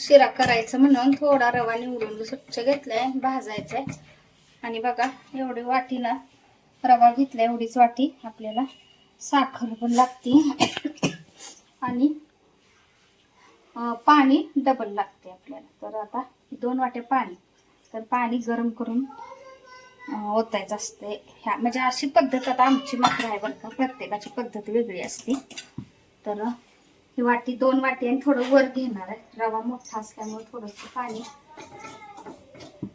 शिरा करायचं म्हणून थोडा रवा निवडून स्वच्छ घेतलाय, भाजायचाय. आणि बघा एवढी वाटीला रवा घेतला, एवढीच वाटी. आपल्याला साखर पण लागते आणि पाणी डबल लागते आपल्याला. तर आता 2 वाट्या पाणी. तर पाणी गरम करून ओतायचं असते. ह्या म्हणजे अशी पद्धत आता आमची मात्र आहे बरं का, प्रत्येकाची पद्धत वेगळी असते. तर ही वाटी 2 वाटी आणि थोडं वर घेणार आहे. रवा मोठा असल्यामुळे थोडंसं पाणी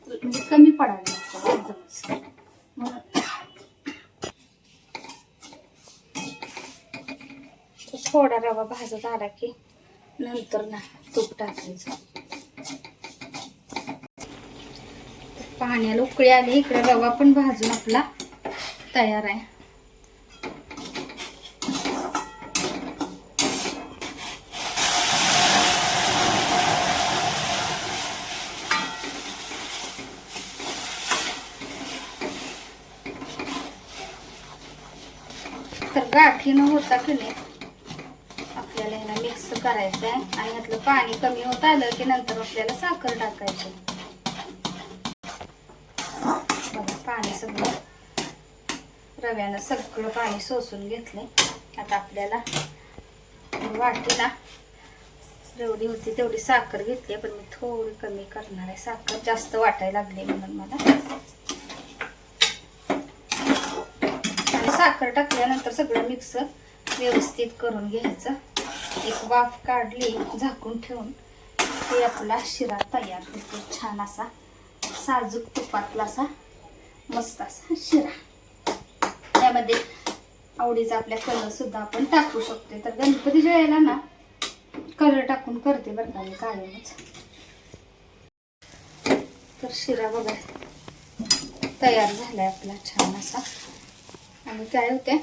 म्हणजे कमी पडायला लागतं एकदमच. थोडा रवा भाजत आला की नंतर ना तूप टाकायचं. पाण्याला उकळी आली, इकडे रवा पण भाजून आपला तयार आहे. तर गाठी न होता की नाही आपल्याला ह्याला मिक्स करायचं आहे. आणि ह्यातलं पाणी कमी होत आलं की नंतर आपल्याला साखर टाकायची. बघा पाणी सगळं रव्यानं सगळं पाणी शोषून घेतले. आता आपल्याला वाटीला जेवढी होती तेवढी साखर घेतली, पण मी थोडी कमी करणार आहे. साखर जास्त वाटायला लागली म्हणून मला. आणि साखर टाकल्यानंतर सगळं मिक्स व्यवस्थित करून घ्यायचं. एक वाफ काढली झाकून ठेवून की आपला शिरा तयार होतो. छान असा साजूक तुपातला असा मस्त असा शिरा. त्यामध्ये आवडीचा आपल्या कलर सुद्धा आपण टाकू शकतो. तर गणपतीच्या वेळेला ना कलर टाकून करते बरं का मी कायमच. तर शिरा बघा तयार झालाय आपला छान असा. आणि काय होते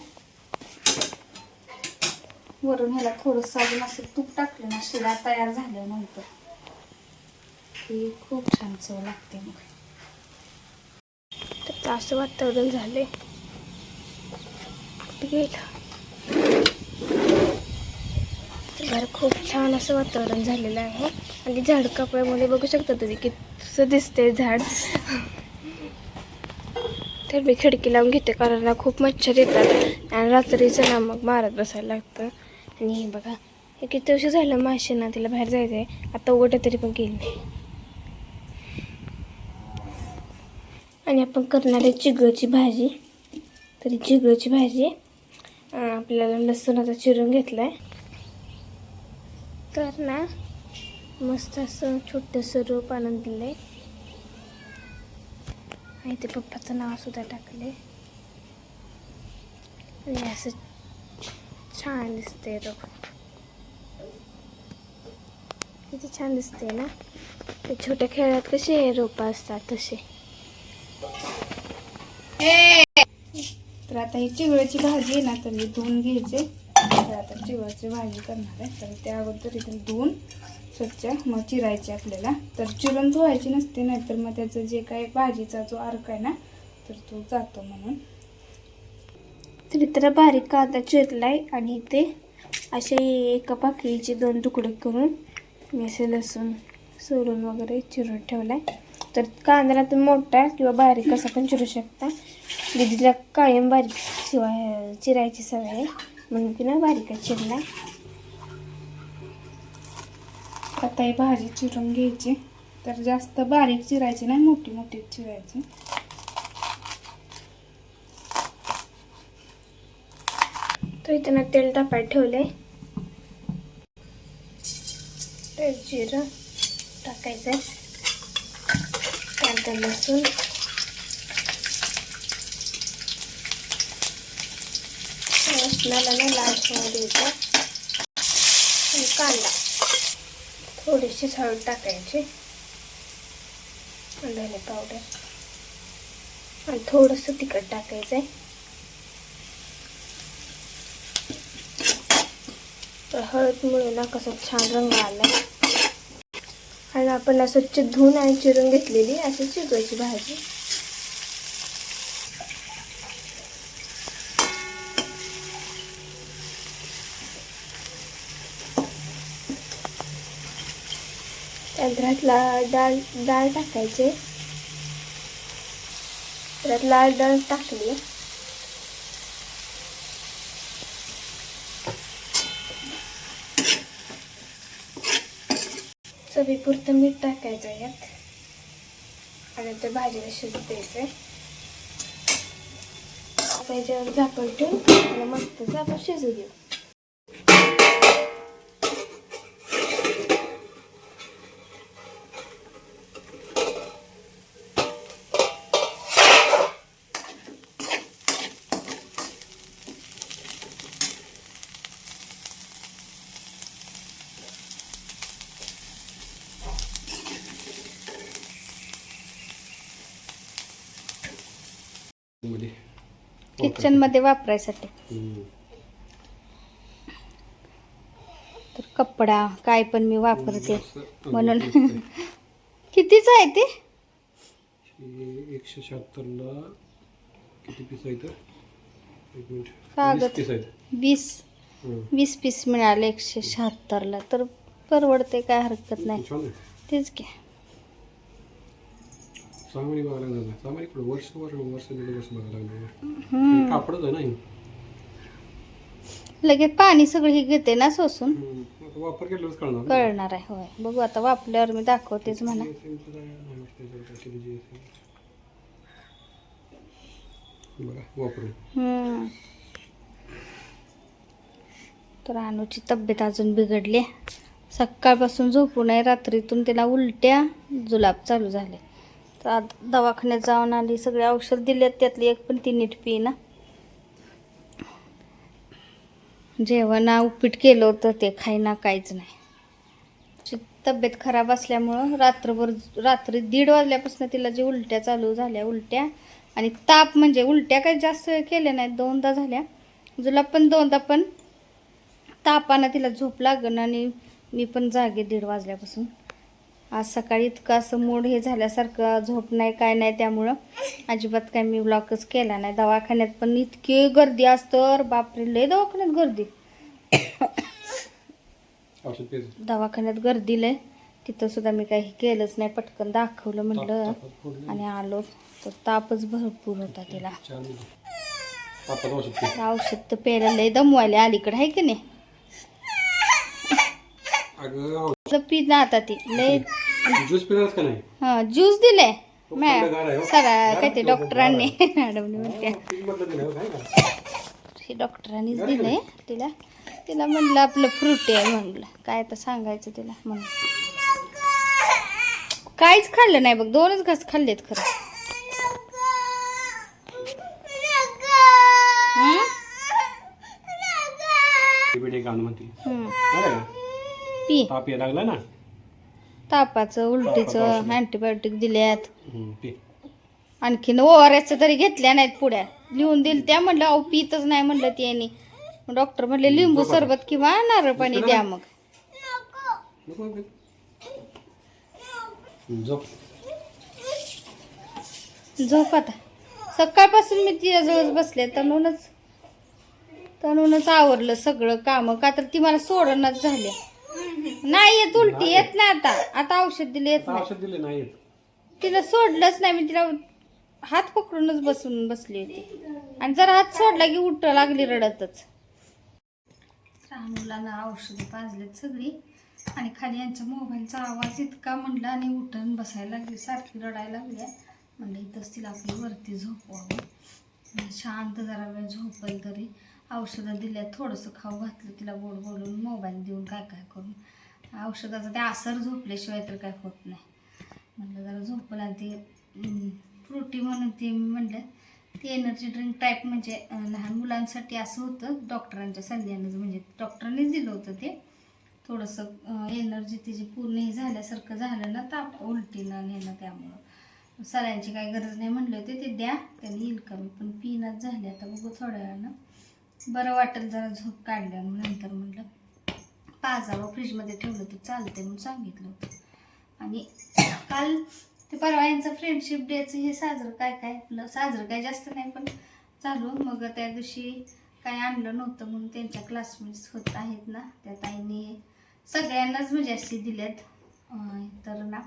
वरून ह्याला थोडंसं अजून असं तूप टाकलं ना शिरा तयार झाल्यानंतर की खूप छान चव लागते. मग तर असं वातावरण झालंय. तर खूप छान असं वातावरण झालेलं आहे. आणि झाड कापड्यामध्ये बघू शकता तुम्ही किती दिसते झाड. तर मी खिडकी लावून घेते कारण ना खूप मच्छर येतात आणि रात्रीचं ना मग मारत बसायला लागतं. आणि हे बघा हे किती दिवस झालं माशी ना तिला बाहेर जायचं आहे. आता उघडं तरी पण गेली नाही. आणि आपण करणार आहे चिगळची भाजी. तरी चिगळची भाजी आपल्याला लसूण आता चिरून घेतला आहे. तर ना मस्त असं छोटंसं रोप आणून दिलं आहे. आणि ते पप्पाचं नाव सुद्धा टाकले. आणि असं छान दिसते रोप. किती छान दिसते ना. ते छोट्या खेळात कसे रोपं असतात तसे. तर आता ही चिवळ्याची भाजी आहे ना तर मी धुवून घ्यायचे. तर आता चिवळ्याची भाजी करणार आहे. तर त्या अगोदर इथे धुवून स्वच्छ मग चिरायची आपल्याला. तर चिरून धुवायची नसते, नाहीतर मग त्याचं जे काही भाजीचा जो अर्क आहे ना तर तो जातो म्हणून. तर इतर बारीक कांदा चिरलाय आणि ते असे एका पाकळीचे 2 तुकडे करून मी असे लसूण सोलून वगैरे चिरून ठेवलाय. तर कांद्याला तुम्ही मोठा किंवा बारीक कसा पण चिरू शकता. दीदीला कायम बारीक चिरायची सवय आहे म्हणून तिनं बारीकच चिरलाय. आता ही भाजी चिरून घ्यायची. तर जास्त बारीक चिरायची नाही, मोठी मोठी चिरायची. तर इथं तेल तापायला ठेवलंय. तर जिरं टाकायचं, कांदा लसूण लसणाला लाल होऊ द्यायचं. आणि कांदा थोडीशी हळद टाकायची, धने पावडर आणि थोडंसं तिखट टाकायचं आहे. तर हळदमुळे ना कसं छान रंग आलाय. आणि आपण स्वच्छ धुवून आणि चिरून घेतलेली अशी चिगळची भाजी. त्यात डाळ डाळ टाकायचे. त्यात लाल डाळ टाकली. चवीपुरतं मीठ टाकायचं यात आणि ते भाजीला शिजू द्यायचं. त्याच्यावर झाकण ठेवून त्याला मस्त आपण शिजू देऊ. किचन मध्ये वापरायसाठी. तर कपडा काय पण मी वापरते म्हणून. कितीच आहे ते? 176 ला किती पीस आहेत? एक मिनिट. कागद 20 पीस आहेत. 20 पीस मिळाले 176 ला. तर परवडते, काय हरकत नाही. छान आहे. तेच की. सामानी बघायला लागलं. सामानी पुढे वर्ष दीड वर्ष बघायला लागलं. कापडच आहे ना हे. लगेच पाणी सगळं हे घेते ना शोषून. आता वापर केल्यावरच कळणार. कळणार आहे. होय, बघू आता वापरल्यावर मी दाखवतेच म्हणा. बघा वापरून. तर अनुची तब्येत अजून बिघडली. सकाळपासून झोपू नये, रात्रीतून तिला उलट्या जुलाब चालू झाले. तर आता दवाखान्यात जाऊन आली, सगळे औषध दिलेत, त्यातली एक पण ती नीट पिना. जेवण उपीट केलं होतं ते खाईना, काहीच नाही. तब्येत खराब असल्यामुळं रात्री 1:30 वाजल्यापासून तिला जे उलट्या चालू झाल्या, उलट्या आणि ताप. म्हणजे उलट्या काही जास्त केल्या नाहीत, 2दा झाल्या. जुलाब पण 2दा, पण तापानं तिला झोप लागण आणि मी पण जागे 1:30 वाजल्यापासून. आज सकाळी इतकं असं मूड हे झाल्यासारखं, झोप नाही काय नाही, त्यामुळं अजिबात काय मी व्लॉगच केला नाही. दवाखान्यात पण इतकी गर्दी असतं, बापरे लय दवाखान्यात गर्दी. दवाखान्यात गर्दी लय. तिथं सुद्धा मी काही केलंच नाही, पटकन दाखवलं म्हटलं आणि आलो. तर तापच भरपूर होता तिला. औषध तर प्यायला लय दमवायला अलीकडे, आहे की नाही? पी ना आता ती लय. ज्यूस पिणारच का नाही? हा, ज्यूस दिले सगळं काय ते डॉक्टरांनी. मॅडमने म्हणते हे डॉक्टरांनीच दिले तिला. तिला म्हणलं आपलं फ्रूटी आहे म्हणलं, काय आता सांगायचं तिला म्हणून. काहीच खाल्लं नाही बघ, 2च घास खाल्लेत खरं. पी. ताप यायला लागला ना, तापाचं उलटीचं अँटीबायोटिक दिल्यात. आणखीन ORS तरी घेतल्या नाहीत पुड्या, लिहून दिल त्या. म्हणलं अहो पितच नाही म्हणलं त्यांनी. डॉक्टर म्हणले लिंबू सरबत किंवा नारळ पाणी द्या. मग झोप आता. सकाळपासून मी तिच्याजवळ बसले, तणूनच आवरलं सगळं काम. का तर ती मला सोडणच झाल्या. नाही येत उलटी, येत नाही आता औषध दिले, येत नाही. तिला सोडलंच नाही मी. तिला हात पकडूनच बसली होती आणि जरा हात सोडला की उठ लागली रडतच. मुलांना औषधं पाजलेत सगळी आणि खाली यांच्या मोबाईलचा आवाज इतका म्हणला आणि उठून बसायला लागली, सारखी रडायला लागली. म्हणलं इथंच तिला आपली वरती झोपवावं, शांत जरा वेळ झोपेल तरी. औषधं दिल्यात, थोडंसं खाऊ घातलं तिला गोड बोलून, मोबाईल देऊन काय करून. औषधाचा ते असर झोपल्याशिवाय तर काय होत नाही. म्हणलं जरा झोपलं. आणि ते फ्रुटी म्हणून ते म्हणलं ते एनर्जी ड्रिंक टाईप, म्हणजे लहान मुलांसाठी असं होतं डॉक्टरांच्या सल्ल्यानं. म्हणजे डॉक्टरांनीच दिलं होतं ते. थोडंसं एनर्जी तिची पूर्ण हे झाल्यासारखं झालं ना, ताप उलटीनं नेलं, त्यामुळं सलाईनची काही गरज नाही म्हणले होते. ते द्या, त्याने येईल कमी. पण पिनच झाली. आता बघू थोड्या वेळानं बरं वाटेल, जरा झोप काढल्यानं. नंतर म्हणलं पाजावं, फ्रीजमध्ये ठेवलं तर चालते म्हणून सांगितलं होतं. आणि काल ते परवा यांचं फ्रेंडशिप डेचं हे साजरं आपलं साजरं काय जास्त नाही पण चालू. मग त्या दिवशी काय आणलं नव्हतं म्हणून त्यांच्या क्लासमेट्स होत आहेत ना, त्या ताईंनी सगळ्यांनाच म्हणजे अशी दिल्यात तर ना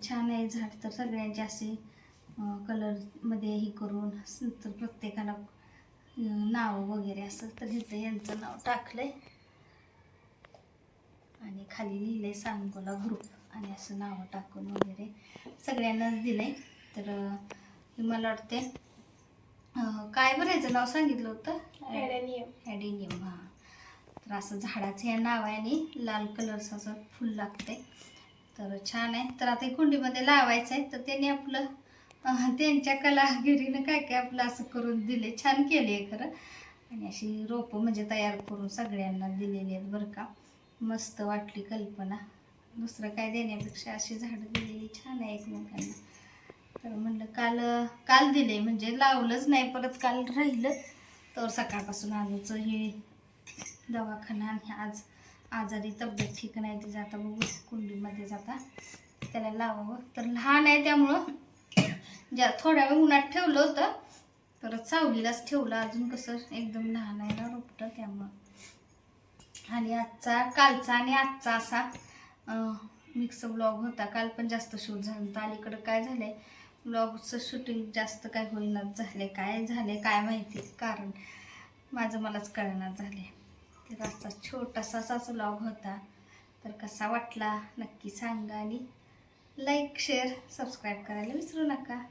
छान आहे झाड. तर सगळ्यांचे असे कलरमध्ये हे करून तर प्रत्येकाला नाव वगैरे असं. तर इथं यांचं नाव टाकलंय आणि खाली लिहिलंय सांगोला ग्रुप आणि असं नाव टाकून वगैरे सगळ्यांनाच दिलंय. तर मला वाटते काय बरं नाव सांगितलं होतं, ॲडेनियम. हां, तर असं झाडाचं या नावाने लाल कलरचं असं फुल लागतंय. तर छान आहे. तर आता कुंडीमध्ये लावायचं आहे. तर त्याने आपलं त्यांच्या कलागिरीनं काय काय आपलं असं करून दिले, छान केले आहे खरं. आणि अशी रोपं म्हणजे तयार करून सगळ्यांना दिलेली आहेत बरं का. मस्त वाटली कल्पना. दुसरं काय देण्यापेक्षा अशी झाडं दिलेली छान आहे एकमेकांना. तर म्हणलं काल दिले म्हणजे लावलंच नाही, परत काल राहिलं. तर सकाळपासून आजचं हे दवाखाना आणि आज आजारी तब्येत ठीक नाही तिचं. आता बघू कुंडीमध्ये जाता त्याला लावावं. तर लहान आहे त्यामुळं थोड्या वेळ उन्हात ठेवलं होतं, परत सावलीलाच ठेवलं. अजून कसं एकदम लहान आहे ना रोपटं त्यामुळं. आणि कालचा आणि आजचा असा मिक्स ब्लॉग होता. काल पण जास्त शूट झालं होतं. अलीकडं काय झालंय ब्लॉगचं शूटिंग जास्त काय होईनाच झाले. काय माहिती कारण माझं मलाच कळणार झाले. तर असा छोटासा असाच ब्लॉग होता. तर कसा वाटला नक्की सांगा आणि लाईक शेअर सबस्क्राईब करायला विसरू नका.